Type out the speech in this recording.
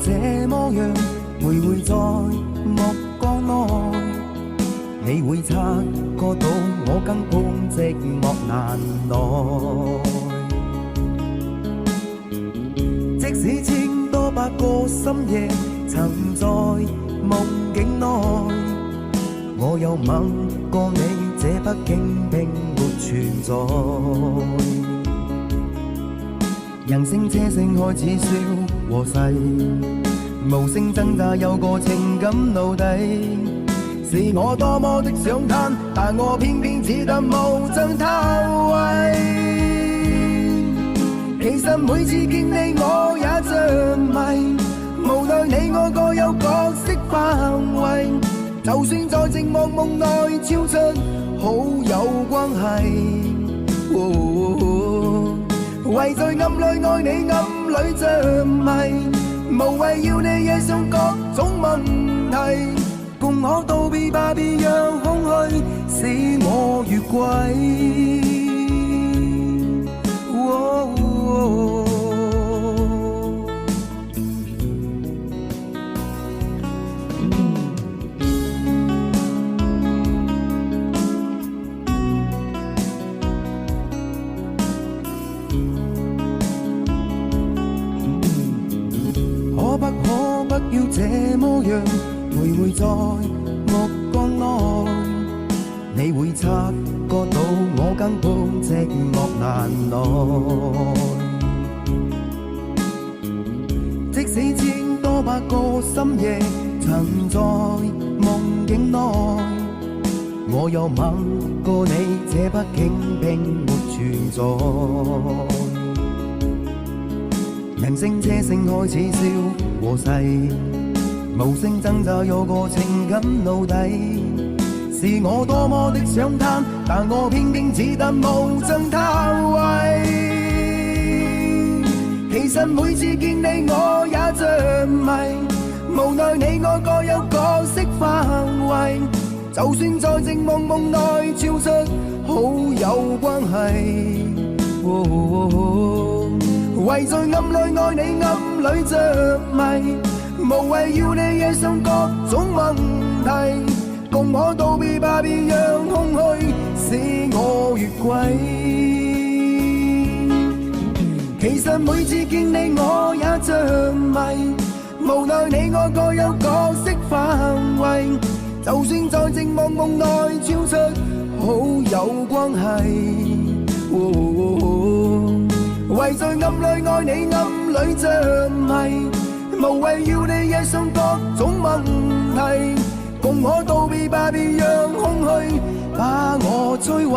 这么样，徘徊在目光内，你会察觉到我更碰寂寞难耐。即使千多百个深夜曾在梦境内，我有吻过你，这北京并没存在。人声车声开始笑和逝，无声挣扎有个情感奴隶。是我多么的想贪，但我偏偏只得无尽偷窥。其实每次见你我也着迷，无奈你我各有角色范围。就算在寂寞梦内超出好友关系。为在暗里爱你，暗里着迷，无谓要你惹上各种问题，共我道别吧，别让空虚使我越轨。可不要这么样，徘徊在目光内，你会察觉到我更碰寂寞难耐。即使千多百个深夜曾在梦境内，我有吻过你，这北京并没存在。人声车声开始笑和逝，无声挣扎有个情感奴隶。是我多么的想贪，但我偏偏只得无尽偷窥。其实每次见你我也着迷，无奈你我各有角色范围。就算在寂寞梦内超出好友关系。为在暗里爱你，暗里着迷，无谓要你惹上各种问题，共我道别吧，别让空虚使我越轨。其实每次见你我也着迷，无奈你我各有角色范围。就算在寂寞梦内超出好友关系。为在暗里爱你，暗里着迷，无谓要你惹上各种问题，共我道别吧，别让空虚把我摧毁。